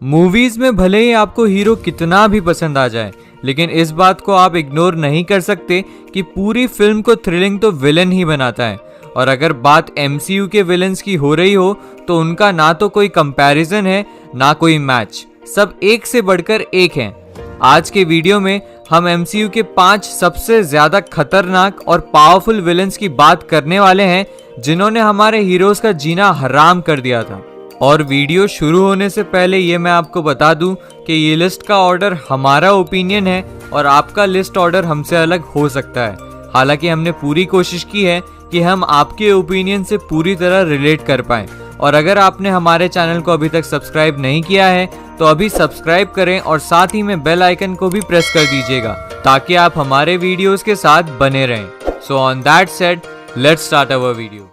Movies में भले ही आपको हीरो कितना भी पसंद आ जाए, लेकिन इस बात को आप इग्नोर नहीं कर सकते कि पूरी फिल्म को थ्रिलिंग तो विलन ही बनाता है। और अगर बात MCU के विलन्स की हो रही हो तो उनका ना तो कोई कंपैरिजन है ना कोई मैच, सब एक से बढ़कर एक हैं। आज के वीडियो में हम MCU के 5 सबसे ज्यादा खतरनाक और पावरफुल विलन्स की बात करने वाले हैं जिन्होंने हमारे हीरोज का जीना हराम कर दिया था। और वीडियो शुरू होने से पहले ये मैं आपको बता दूं कि ये लिस्ट का ऑर्डर हमारा ओपिनियन है और आपका लिस्ट ऑर्डर हमसे अलग हो सकता है। हालांकि हमने पूरी कोशिश की है कि हम आपके ओपिनियन से पूरी तरह रिलेट कर पाएं। और अगर आपने हमारे चैनल को अभी तक सब्सक्राइब नहीं किया है तो अभी सब्सक्राइब करें और साथ ही में बेल आइकन को भी प्रेस कर दीजिएगा ताकि आप हमारे वीडियोस के साथ बने रहें। So on that said, let's start our video.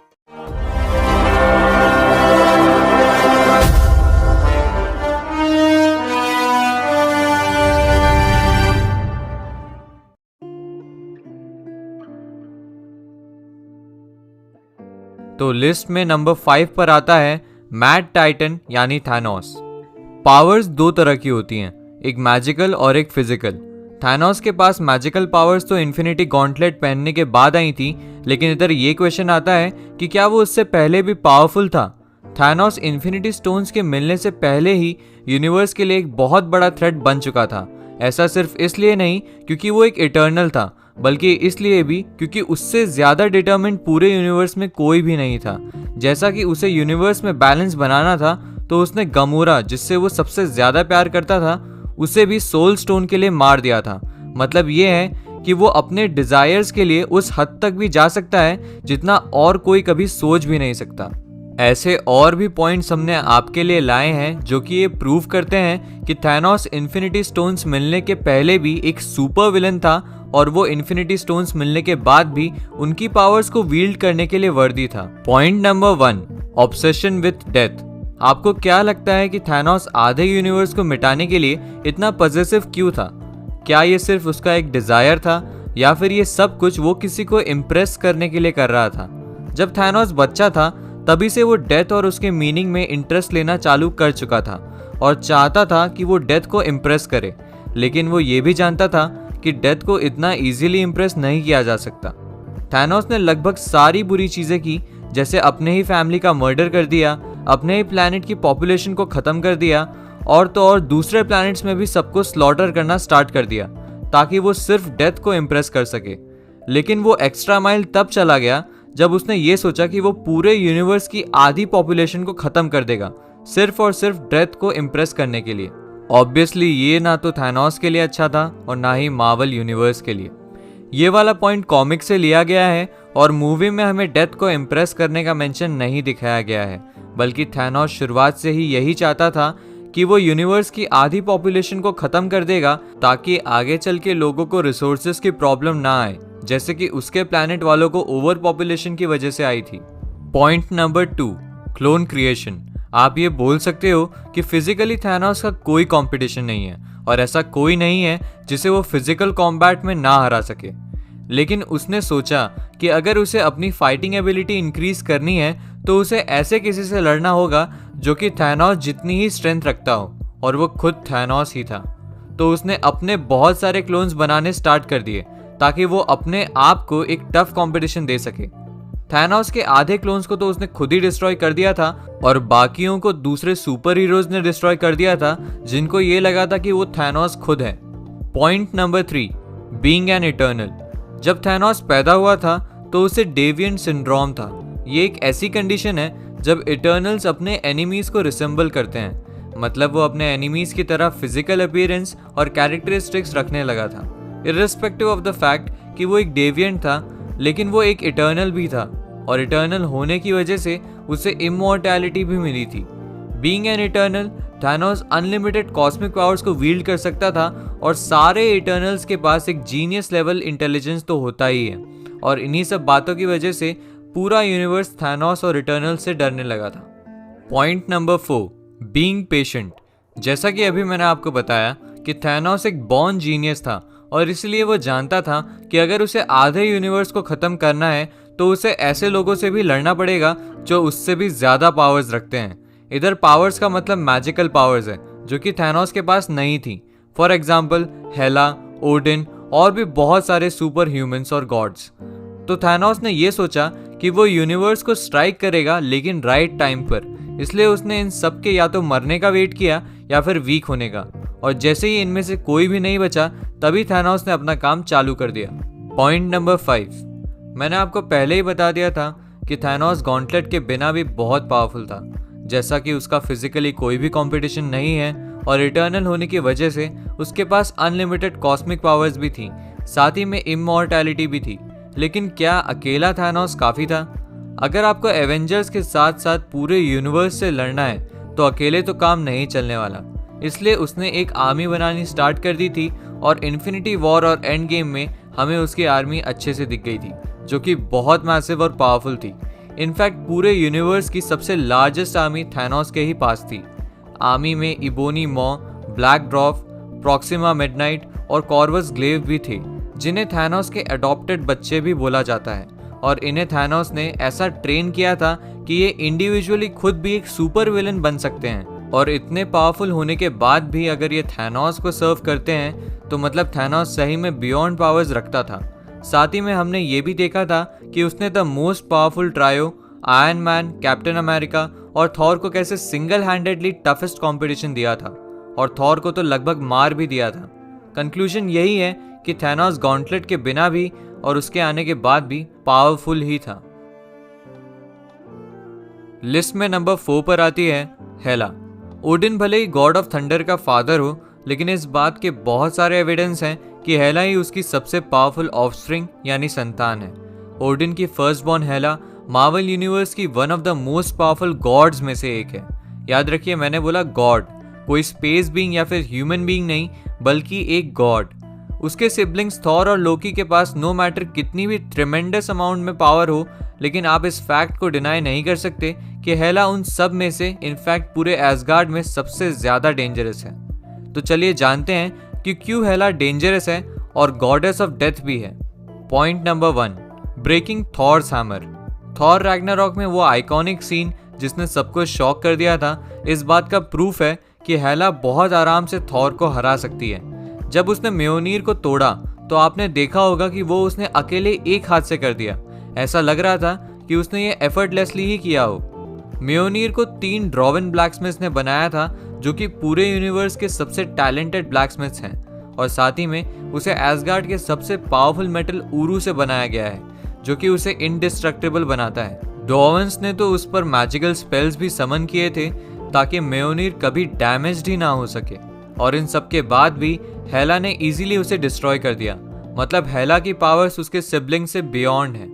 तो लिस्ट में नंबर 5 पर आता है मैड टाइटन यानी थैनोस। पावर्स दो तरह की होती हैं, एक मैजिकल और एक फिजिकल। थैनोस के पास मैजिकल पावर्स तो इन्फिनिटी गॉन्टलेट पहनने के बाद आई थी, लेकिन इधर ये क्वेश्चन आता है कि क्या वो उससे पहले भी पावरफुल था। थैनोस इन्फिनिटी स्टोन्स के मिलने से पहले ही यूनिवर्स के लिए एक बहुत बड़ा थ्रेट बन चुका था। ऐसा सिर्फ इसलिए नहीं क्योंकि वो एक इटर्नल था, बल्कि इसलिए भी क्योंकि उससे ज्यादा डिटरमिन्ड पूरे यूनिवर्स में कोई भी नहीं था। जैसा कि उसे यूनिवर्स में बैलेंस बनाना था तो उसने गमोरा, जिससे वो सबसे ज्यादा प्यार करता था, उसे भी सोल स्टोन के लिए मार दिया था। मतलब ये है कि वो अपने डिजायर्स के लिए उस हद तक भी जा सकता है जितना और कोई कभी सोच भी नहीं सकता। ऐसे और भी पॉइंट्स हमने आपके लिए लाए हैं जो कि ये प्रूव करते हैं कि थैनोस इन्फिनिटी स्टोन्स मिलने के पहले भी एक सुपर विलन था और वो इन्फिनिटी स्टोन्स मिलने के बाद भी उनकी पावर्स को वील्ड करने के लिए वर्दी था। Point number 1, obsession with death. आपको क्या लगता है कि थैनोस आधे यूनिवर्स को मिटाने के लिए इतना पॉजेसिव क्यों था? क्या ये सिर्फ उसका एक डिजायर था या फिर ये सब कुछ वो किसी को इम्प्रेस करने के लिए कर रहा था? जब थैनोस बच्चा था तभी से वो डेथ और उसके मीनिंग में इंटरेस्ट लेना चालू कर चुका था और चाहता था कि वो डेथ को इम्प्रेस करे, लेकिन वो ये भी जानता था कि डेथ को इतना इजीली इम्प्रेस नहीं किया जा सकता। थैनोस ने लगभग सारी बुरी चीजें की, जैसे अपने ही फैमिली का मर्डर कर दिया, अपने ही प्लैनेट की पॉपुलेशन को खत्म कर दिया और तो और दूसरे प्लैनेट्स में भी सबको स्लॉटर करना स्टार्ट कर दिया ताकि वो सिर्फ डेथ को इम्प्रेस कर सके। लेकिन वो एक्स्ट्रा माइल तब चला गया जब उसने ये सोचा कि वो पूरे यूनिवर्स की आधी पॉपुलेशन को खत्म कर देगा सिर्फ और सिर्फ डेथ को इम्प्रेस करने के लिए। ऑब्वियसली ये ना तो थैनोस के लिए अच्छा था और ना ही मार्वल यूनिवर्स के लिए। ये वाला पॉइंट कॉमिक से लिया गया है और मूवी में हमें डेथ को इम्प्रेस करने का मेंशन नहीं दिखाया गया है, बल्कि थैनोस शुरुआत से ही यही चाहता था कि वो यूनिवर्स की आधी पॉपुलेशन को खत्म कर देगा ताकि आगे चल के लोगों को रिसोर्सेज की प्रॉब्लम ना आए, जैसे कि उसके प्लैनेट वालों को ओवर पॉपुलेशन की वजह से आई थी। Point number 2, clone creation. आप ये बोल सकते हो कि फिजिकली थैनोस का कोई कंपटीशन नहीं है और ऐसा कोई नहीं है जिसे वो फिजिकल कॉम्बैट में ना हरा सके, लेकिन उसने सोचा कि अगर उसे अपनी फाइटिंग एबिलिटी इंक्रीज करनी है तो उसे ऐसे किसी से लड़ना होगा जो कि थैनोस जितनी ही स्ट्रेंथ रखता हो, और वो खुद थैनोस ही था। तो उसने अपने बहुत सारे क्लोन्स बनाने स्टार्ट कर दिए ताकि वो अपने आप को एक टफ कंपटीशन दे सके। थैनोस के आधे क्लोन्स को तो उसने खुद ही डिस्ट्रॉय कर दिया था और बाकियों को दूसरे सुपर हीरोज ने डिस्ट्रॉय कर दिया था जिनको ये लगा था कि वो थैनोस खुद है। Point number 3, being an eternal. जब थैनोस पैदा हुआ था तो उसे डेविएंट सिंड्रोम था। ये एक ऐसी कंडीशन है जब इटर्नल्स अपने एनिमीज को रिसेंबल करते हैं, मतलब वो अपने एनिमीज की तरह फिजिकल अपीयरेंस और कैरेक्टरिस्टिक्स रखने लगा था। इर्रिस्पेक्टिव ऑफ द फैक्ट कि वो एक डेविएंट था, लेकिन वो एक इटर्नल भी था और इटर्नल होने की वजह से उसे इमॉर्टैलिटी भी मिली थी। Being an eternal, Thanos unlimited cosmic powers को वील्ड कर सकता था और सारे इटर्नल्स के पास एक जीनियस लेवल इंटेलिजेंस तो होता ही है, और इन्हीं सब बातों की वजह से पूरा यूनिवर्स थैनोस और इटर्नल से डरने लगा था। Point number 4, being patient. जैसा कि अभी मैंने आपको बताया कि थैनोस एक बॉर्न जीनियस था और इसलिए वो जानता था कि अगर उसे आधे यूनिवर्स को खत्म करना है तो उसे ऐसे लोगों से भी लड़ना पड़ेगा जो उससे भी ज्यादा पावर्स रखते हैं। इधर पावर्स का मतलब मैजिकल पावर्स है, जो कि थैनोस के पास नहीं थी। फॉर एग्जाम्पल हेला, ओडिन और भी बहुत सारे सुपर ह्यूमंस और गॉड्स। तो थैनोस ने ये सोचा कि वो यूनिवर्स को स्ट्राइक करेगा, लेकिन राइट टाइम पर। इसलिए उसने इन सब के या तो मरने का वेट किया या फिर वीक होने का, और जैसे ही इनमें से कोई भी नहीं बचा तभी थैनोस ने अपना काम चालू कर दिया। पॉइंट नंबर 5, मैंने आपको पहले ही बता दिया था कि थैनोस गॉन्टलेट के बिना भी बहुत पावरफुल था। जैसा कि उसका फिजिकली कोई भी कंपटीशन नहीं है और इटर्नल होने की वजह से उसके पास अनलिमिटेड कॉस्मिक पावर्स भी थी, साथ ही में इमॉर्टैलिटी भी थी। लेकिन क्या अकेला थैनोस काफ़ी था? अगर आपको एवेंजर्स के साथ साथ पूरे यूनिवर्स से लड़ना है तो अकेले तो काम नहीं चलने वाला। इसलिए उसने एक आर्मी बनानी स्टार्ट कर दी थी, और इन्फिनिटी वॉर और एंड गेम में हमें उसकी आर्मी अच्छे से दिख गई थी, जो कि बहुत मैसिव और पावरफुल थी। इनफैक्ट पूरे यूनिवर्स की सबसे लार्जेस्ट आर्मी थैनोस के ही पास थी। आर्मी में इबोनी मॉ, ब्लैक ड्वार्फ, प्रॉक्सिमा मिडनाइट और कॉर्वस ग्लेव भी थे, जिन्हें थैनोस के अडॉप्टेड बच्चे भी बोला जाता है। और इन्हें थैनोस ने ऐसा ट्रेन किया था कि ये इंडिविजुअली खुद भी एक सुपर विलन बन सकते हैं। और इतने पावरफुल होने के बाद भी अगर ये थैनोस को सर्व करते हैं तो मतलब थैनोस सही में बियॉन्ड पावर्स रखता था। साथ ही में हमने ये भी देखा था कि उसने the most powerful trio iron man, captain America और थॉर को कैसे सिंगल हैंडेडली टफेस्ट कंपटीशन दिया था, और थॉर को तो लगभग मार भी दिया था। कंक्लूजन यही है कि थैनोस गॉन्टलेट के बिना भी और उसके आने के बाद भी पावरफुल ही था। लिस्ट में नंबर 4 पर आती है हेला। ओडिन भले ही गॉड ऑफ थंडर का फादर हो, लेकिन इस बात के बहुत सारे एविडेंस हैं कि हेला ही उसकी सबसे पावरफुल ऑफस्प्रिंग यानी संतान है। ओडिन की फर्स्ट बॉर्न हेला मार्वल यूनिवर्स की one of the most powerful gods में से एक है। याद रखिए, मैंने बोला गॉड, कोई स्पेस बीइंग या फिर ह्यूमन बीइंग नहीं, बल्कि एक गॉड। उसके सिबलिंग्स थॉर और लोकी के पास नो मैटर कितनी भी ट्रेमेंडस अमाउंट में पावर हो, लेकिन आप इस फैक्ट को डिनाई नहीं कर सकते कि हेला उन सब में से इनफैक्ट पूरे एसगार्ड में सबसे ज्यादा डेंजरस है। तो चलिए जानते हैं कि क्यों हेला डेंजरस है और गॉडेस ऑफ डेथ भी है। Point number 1, breaking Thor's hammer. Thor Ragnarok में वो आइकॉनिक सीन जिसने सबको शॉक कर दिया था, इस बात का प्रूफ है कि हेला बहुत आराम से थॉर को हरा सकती है। जब उसने म्योनीर को तोड़ा तो आपने देखा होगा कि वो उसने अकेले एक हाथ से कर दिया। ऐसा लग रहा था कि उसने ये एफर्टलेसली ही किया हो। म्योनीर को 3 ड्रॉवन ब्लैकस्मिथ्स ने बनाया था, जो कि पूरे यूनिवर्स के सबसे टैलेंटेड ब्लैकस्मिथ्स हैं, और साथ ही में उसे एसगार्ड के सबसे पावरफुल मेटल ऊरू से बनाया गया है, जो कि उसे इंडिस्ट्रक्टिबल बनाता है। ड्रॉवन्स ने तो उस पर मैजिकल स्पेल्स भी समन किए थे ताकि म्योनीर कभी डैमेज्ड ही ना हो सके, और इन सब के बाद भी हेला ने इजीली उसे डिस्ट्रॉय कर दिया। मतलब हेला की पावर्स उसके सिबलिंग से बियॉन्ड है।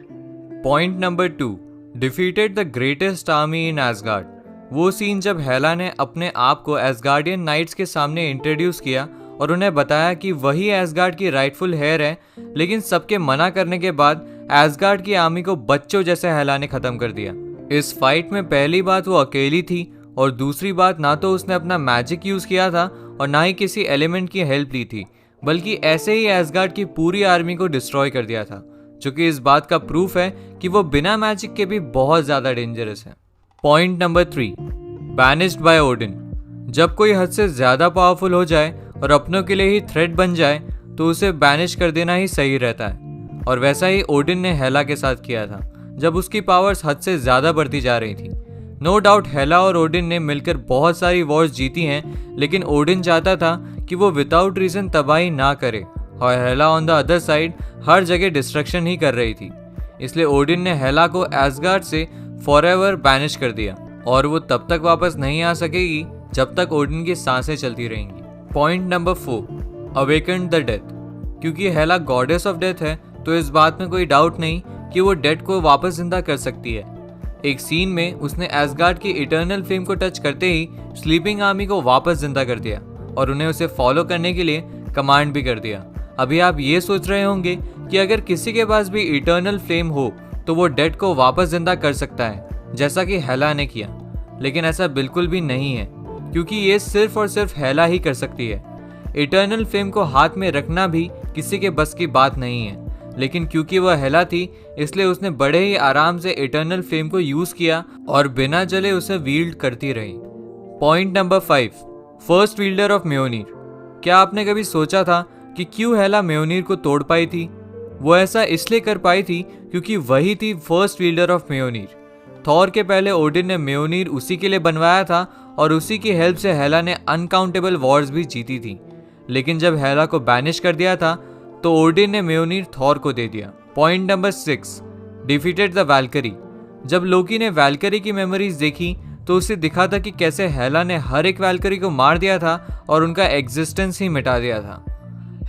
Point number 2, defeated the greatest army in ash gourd. वो सीन जब हेला ने अपने आप को एसगार्डियन नाइट्स के सामने इंट्रोड्यूस किया और उन्हें बताया कि वही एसगार्ड की राइटफुल हेयर है, लेकिन सबके मना करने के बाद एसगार्ड की आर्मी को बच्चों जैसे हेला ने खत्म कर दिया। इस फाइट में पहली बात वो अकेली थी, और दूसरी बात ना तो उसने अपना मैजिक यूज किया था और ना ही किसी एलिमेंट की हेल्प ली थी, बल्कि ऐसे ही एसगार्ड की पूरी आर्मी को डिस्ट्रॉय कर दिया था, जो कि इस बात का प्रूफ है कि वो बिना मैजिक के भी बहुत ज्यादा डेंजरस है। Point number 3, banished by Odin. जब कोई हद से ज्यादा पावरफुल हो जाए और अपनों के लिए ही थ्रेट बन जाए तो उसे बैनिश कर देना ही सही रहता है, और वैसा ही ओडिन ने हेला के साथ किया था जब उसकी पावर्स हद से ज्यादा बढ़ती जा रही थी। नो डाउट हेला और ओडिन ने मिलकर बहुत सारी वॉर्स जीती हैं, लेकिन ओडिन चाहता था कि वो विदाउट रीजन तबाही ना करे, और हेला ऑन द अदर साइड हर जगह डिस्ट्रक्शन ही कर रही थी। इसलिए ओडिन ने हेला को एसगार्ड से फॉरएवर बैनिश कर दिया, और वो तब तक वापस नहीं आ सकेगी जब तक ओडिन की सांसें चलती रहेंगी। Point number 4, awaken the death. क्योंकि हेला गॉडेस ऑफ डेथ है तो इस बात में कोई डाउट नहीं कि वो डेड को वापस जिंदा कर सकती है। एक सीन में उसने एसगार्ड की इटर्नल फ्लेम को टच करते ही स्लीपिंग आर्मी को वापस जिंदा कर दिया और उन्हें उसे फॉलो करने के लिए कमांड भी कर दिया। अभी आप ये सोच रहे होंगे कि अगर किसी के पास भी इटर्नल फ्लेम हो तो वो डेड को वापस जिंदा कर सकता है, जैसा कि हेला ने किया, लेकिन ऐसा बिल्कुल भी नहीं है, क्योंकि ये सिर्फ और सिर्फ हेला ही कर सकती है। इटर्नल फ्लेम को हाथ में रखना भी किसी के बस की बात नहीं है, लेकिन क्योंकि वह हेला थी इसलिए उसने बड़े ही आराम से इटर्नल फ्लेम को यूज किया और बिना जले उसे वील्ड करती रही। Point number 5, first wielder of म्योनीर। क्या आपने कभी सोचा था कि क्यों हेला म्योनीर को तोड़ पाई थी? वो ऐसा इसलिए कर पाई थी क्योंकि वही थी फर्स्ट विल्डर ऑफ म्योनीर। थॉर के पहले ओडिन ने म्योनीर उसी के लिए बनवाया था और उसी की हेल्प से हेला ने अनकाउंटेबल वॉर्स भी जीती थी। लेकिन जब हेला को बैनिश कर दिया था तो ओडिन ने म्योनीर थॉर को दे दिया। Point number 6, defeated the Valkyrie. जब लोकी ने वैल्करी की मेमोरीज देखी तो उसे दिखा था कि कैसे हेला ने हर एक वैल्करी को मार दिया था और उनका एग्जिस्टेंस ही मिटा दिया था।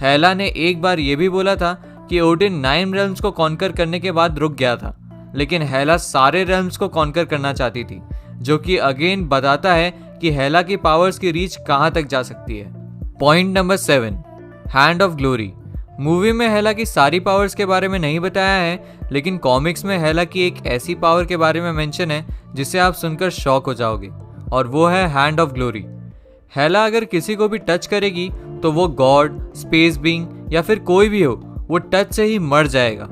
हेला ने एक बार यह भी बोला था कि ओडिन 9 रेल्म्स को कॉन्कर करने के बाद रुक गया था, लेकिन हेला सारे रेल्म्स को कॉन्कर करना चाहती थी, जो कि अगेन बताता है कि हेला की पावर्स की रीच कहां तक जा सकती है। Point number 7, hand of glory. Movie में हेला की सारी पावर्स के बारे में नहीं बताया है, लेकिन कॉमिक्स में हेला की एक ऐसी पावर के बारे में मेंशन है जिसे आप सुनकर शॉक हो जाओगे, और वो है हैंड ऑफ ग्लोरी। हेला अगर किसी को भी टच करेगी तो वो गॉड, स्पेस बीइंग या फिर कोई भी हो, वो टच से ही मर जाएगा।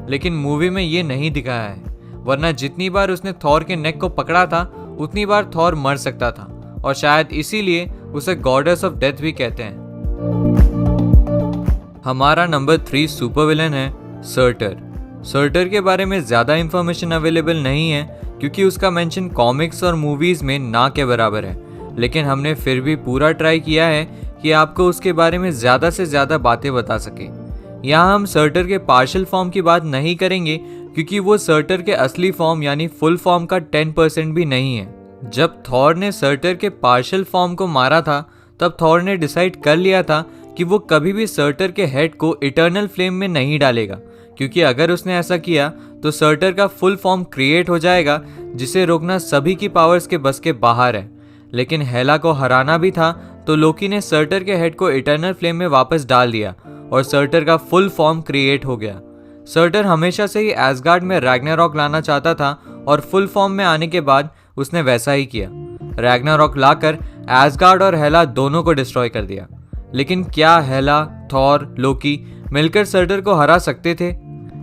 लेकिन मूवी में ये नहीं दिखाया है, वरना जितनी बार उसने थॉर के नेक को पकड़ा था उतनी बार थॉर मर सकता था, और शायद इसीलिए उसे गॉडेस ऑफ डेथ भी कहते हैं। हमारा नंबर 3 सुपर विलन है सर्टर। सर्टर के बारे में ज़्यादा इंफॉर्मेशन अवेलेबल नहीं है क्योंकि उसका मेंशन कॉमिक्स और मूवीज़ में ना के बराबर है, लेकिन हमने फिर भी पूरा ट्राई किया है कि आपको उसके बारे में ज़्यादा से ज़्यादा बातें बता सके। यहाँ हम सर्टर के पार्शियल फॉर्म की बात नहीं करेंगे क्योंकि वो सर्टर के असली फॉर्म यानी फुल फॉर्म का 10% भी नहीं है। जब थॉर ने सर्टर के पार्शियल फॉर्म को मारा था तब थॉर ने डिसाइड कर लिया था कि वो कभी भी सर्टर के हेड को इटर्नल फ्लेम में नहीं डालेगा, क्योंकि अगर उसने ऐसा किया तो सर्टर का फुल फॉर्म क्रिएट हो जाएगा, जिसे रोकना सभी की पावर्स के बस के बाहर है। लेकिन हेला को हराना भी था तो लोकी ने सर्टर के हेड को इटर्नल फ्लेम में वापस डाल दिया और सर्टर का फुल फॉर्म क्रिएट हो गया। सर्टर हमेशा से ही एसगार्ड में रैग्नारॉक लाना चाहता था और फुल फॉर्म में आने के बाद उसने वैसा ही किया। रैग्नारॉक लाकर एसगार्ड और हेला दोनों को डिस्ट्रॉय कर दिया। लेकिन क्या हेला, थॉर, लोकी मिलकर सर्टर को हरा सकते थे?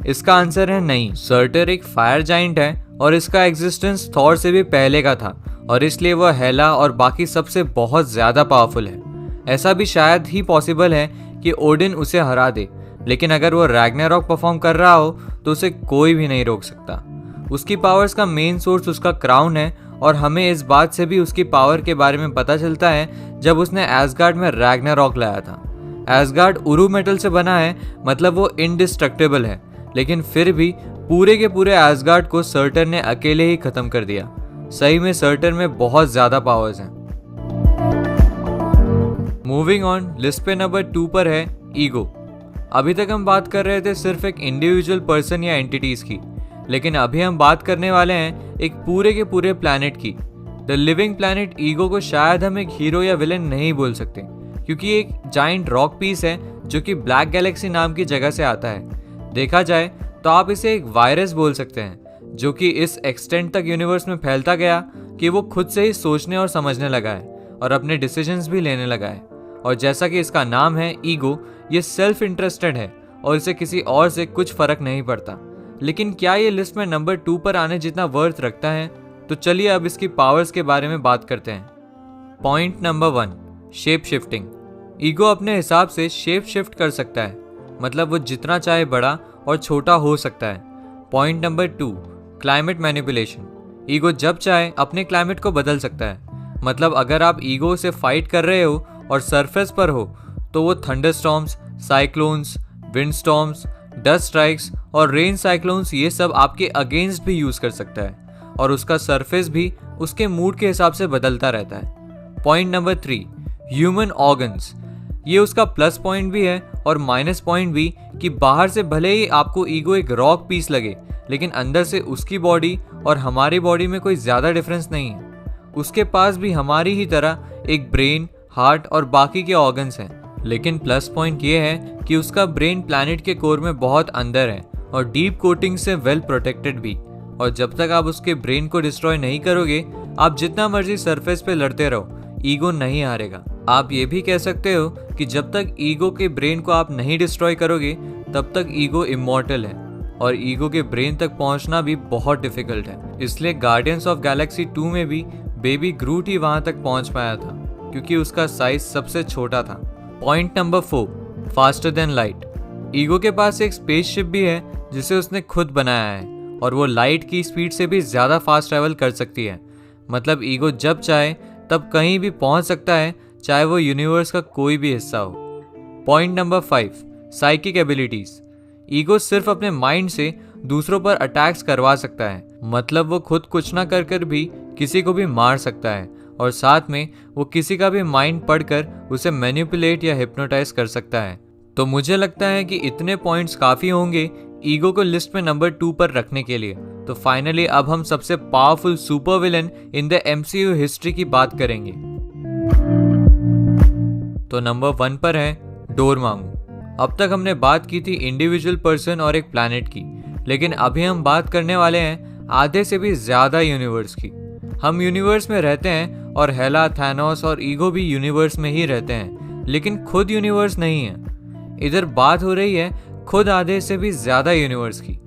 इसका आंसर है नहीं। सर्टर एक फायर जाइंट है और इसका एग्जिस्टेंस थॉर से भी पहले का था और इसलिए वह हेला और बाकी सबसे बहुत ज्यादा पावरफुल है। ऐसा भी शायद ही पॉसिबल है कि ओडिन उसे हरा दे, लेकिन अगर वो रैग्नारॉक परफॉर्म कर रहा हो तो उसे कोई भी नहीं रोक सकता। उसकी पावर्स का मेन सोर्स उसका क्राउन है और हमें इस बात से भी उसकी पावर के बारे में पता चलता है जब उसने एसगार्ड में रैग्नारॉक लाया था। एसगार्ड उरू मेटल से बना है, मतलब वो इनडिस्ट्रक्टेबल है, लेकिन फिर भी पूरे के पूरे एसगार्ड को सर्टर ने अकेले ही खत्म कर दिया। सही में सर्टर में बहुत ज्यादा पावर्स हैं। मूविंग ऑन, लिस्ट पे नंबर 2 पर है ईगो। अभी तक हम बात कर रहे थे सिर्फ एक इंडिविजुअल पर्सन या एंटिटीज की, लेकिन अभी हम बात करने वाले हैं एक पूरे के पूरे प्लैनेट की। द लिविंग प्लैनेट ईगो को शायद हम एक हीरो या विलेन नहीं बोल सकते, क्योंकि एक जाइंट रॉक पीस है जो कि ब्लैक गैलेक्सी नाम की जगह से आता है। देखा जाए तो आप इसे एक वायरस बोल सकते हैं, जो कि इस एक्सटेंट तक यूनिवर्स में फैलता गया कि वो खुद से ही सोचने और समझने लगा है और अपने डिसीजंस भी लेने लगा है। और जैसा कि इसका नाम है ईगो, ये सेल्फ इंटरेस्टेड है और इसे किसी और से कुछ फर्क नहीं पड़ता। लेकिन क्या ये लिस्ट में नंबर 2 पर आने जितना वर्थ रखता है? तो चलिए अब इसकी पावर्स के बारे में बात करते हैं। Point number 1, shape shifting. Ego अपने हिसाब से शेप शिफ्ट कर सकता है, मतलब वो जितना चाहे बड़ा और छोटा हो सकता है। Point number 2, climate manipulation. Ego जब चाहे अपने क्लाइमेट को बदल सकता है, मतलब अगर आप ईगो से फाइट कर रहे हो और सरफेस पर हो तो वो thunderstorms, cyclones, wind storms, dust strikes और रेन साइक्लोन्स ये सब आपके अगेंस्ट भी यूज कर सकता है और उसका सरफेस भी उसके मूड के हिसाब से बदलता रहता है। Point number 3, human organs. ये उसका प्लस पॉइंट भी है और माइनस पॉइंट भी कि बाहर से भले ही आपको ईगो एक रॉक पीस लगे, लेकिन अंदर से उसकी बॉडी और हमारी बॉडी में कोई ज्यादा डिफरेंस नहीं है। उसके पास भी हमारी ही तरह एक ब्रेन, हार्ट और बाकी के ऑर्गन्स हैं। लेकिन प्लस पॉइंट ये है कि उसका ब्रेन प्लैनेट के कोर में बहुत अंदर है और डीप कोटिंग से वेल प्रोटेक्टेड भी। और जब तक आप उसके ब्रेन को डिस्ट्रॉय नहीं करोगे, आप जितना मर्जी सरफेस पे लड़ते रहो, ईगो नहीं हारेगा। आप ये भी कह सकते हो कि जब तक ईगो के ब्रेन को आप नहीं डिस्ट्रॉय करोगे तब तक ईगो इमॉर्टल है और ईगो के ब्रेन तक पहुंचना भी बहुत डिफिकल्ट है। इसलिए गार्डियंस ऑफ गैलेक्सी 2 में भी बेबी ग्रूट ही वहां तक पहुंच पाया था। क्योंकि उसका साइज सबसे छोटा था। Point number 4, faster than light. Ego के पास एक स्पेसशिप भी है जिसे उसने खुद बनाया है और वो लाइट की स्पीड से भी ज़्यादा फास्ट ट्रैवल कर सकती है। मतलब ईगो जब चाहे तब कहीं भी पहुंच सकता है, चाहे वो यूनिवर्स का कोई भी हिस्सा हो। Point number 5, psychic abilities. Ego सिर्फ अपने माइंड से दूसरों पर अटैक्स करवा सकता है। मतलब वो खुद कुछ ना कर कर भी किसी को भी मार सकता है और साथ में वो किसी का भी माइंड पढ़कर उसे मैनिपुलेट या हिप्नोटाइज कर सकता है। तो मुझे लगता है कि इतने पॉइंट्स काफ़ी होंगे ईगो को लिस्ट में नंबर 2 पर रखने के लिए। तो फाइनली अब हम सबसे powerful super villain in the MCU history की बात करेंगे। तो नंबर 1 पर है डोरमामू। अब तक हमने बात की थी इंडिविजुअल पर्सन और एक प्लैनेट की, लेकिन अभी हम बात करने वाले हैं आधे से भी ज़्यादा यूनिवर्स की। हम यूनिवर्स में रहते हैं और हेला, थैनोस और ईगो भी यूनिवर्स में ही रहते हैं, लेकिन खुद यूनिवर्स नहीं है। इधर बात हो रही है खुद आधे से भी ज़्यादा यूनिवर्स की।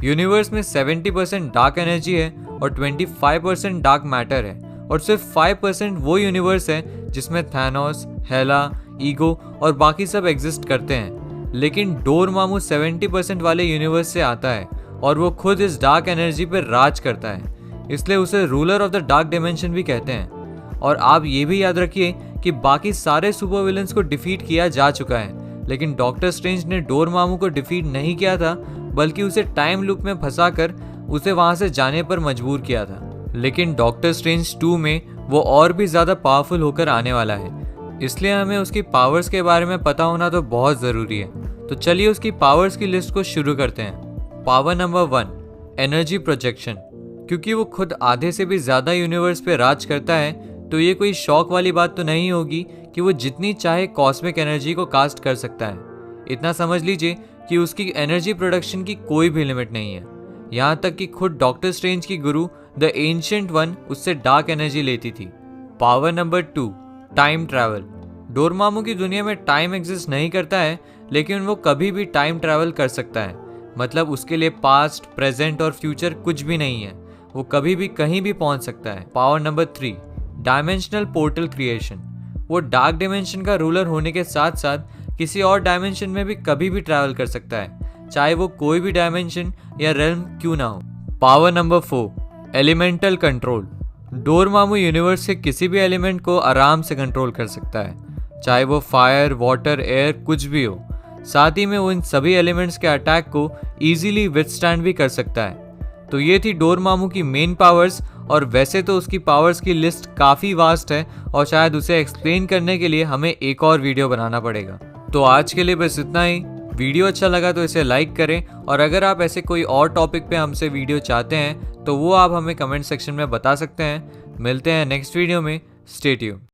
यूनिवर्स में 70% डार्क एनर्जी है और 25% डार्क मैटर है और सिर्फ 5% वो यूनिवर्स है जिसमें थैनोस, हेला, ईगो और बाकी सब एग्जिस्ट करते हैं। लेकिन डोरमामू 70% वाले यूनिवर्स से आता है और वो खुद इस डार्क एनर्जी पर राज करता है, इसलिए उसे ruler of the dark dimension भी कहते हैं। और आप ये भी याद रखिए कि बाकी सारे सुपर विलन्स को डिफीट किया जा चुका है, लेकिन डॉक्टर स्ट्रेंज ने डोरमामू को डिफीट नहीं किया था, बल्कि उसे टाइम लूप में फंसाकर उसे वहां से जाने पर मजबूर किया था। लेकिन डॉक्टर स्ट्रेंज 2 में वो और भी ज़्यादा पावरफुल होकर आने वाला है, इसलिए हमें उसकी पावर्स के बारे में पता होना तो बहुत ज़रूरी है। तो चलिए उसकी पावर्स की लिस्ट को शुरू करते हैं। Power number 1, energy projection. क्योंकि वो खुद आधे से भी ज़्यादा यूनिवर्स पे राज करता है, तो ये कोई शौक वाली बात तो नहीं होगी कि वो जितनी चाहे कॉस्मिक एनर्जी को कास्ट कर सकता है। इतना समझ लीजिए कि उसकी एनर्जी प्रोडक्शन की कोई भी लिमिट नहीं है। यहाँ तक कि खुद डॉक्टर स्ट्रेंज की गुरु द एंशिएंट वन उससे डार्क एनर्जी लेती थी। Power number 2, time travel. Dormammu की दुनिया में टाइम एग्जिस्ट नहीं करता है, लेकिन वो कभी भी टाइम ट्रैवल कर सकता है। मतलब उसके लिए पास्ट, प्रेजेंट और फ्यूचर कुछ भी नहीं है, वो कभी भी कहीं भी पहुंच सकता है। Power number 3, dimensional portal creation. वो डार्क डायमेंशन का रूलर होने के साथ साथ किसी और डायमेंशन में भी कभी भी ट्रैवल कर सकता है, चाहे वो कोई भी डायमेंशन या रेल्म क्यों ना हो। Power number 4, elemental control. Dormammu universe के किसी भी एलिमेंट को आराम से कंट्रोल कर सकता है, चाहे वो फायर, वाटर, एयर कुछ भी हो। साथ ही में वो इन सभी एलिमेंट्स के अटैक को इजीली विथस्टैंड भी कर सकता है। तो ये थी डोरमामू की मेन पावर्स, और वैसे तो उसकी पावर्स की लिस्ट काफ़ी वास्ट है और शायद उसे एक्सप्लेन करने के लिए हमें एक और वीडियो बनाना पड़ेगा। तो आज के लिए बस इतना ही। वीडियो अच्छा लगा तो इसे लाइक करें, और अगर आप ऐसे कोई और टॉपिक पे हमसे वीडियो चाहते हैं तो वो आप हमें कमेंट सेक्शन में बता सकते हैं। मिलते हैं नेक्स्ट वीडियो में। Stay tuned.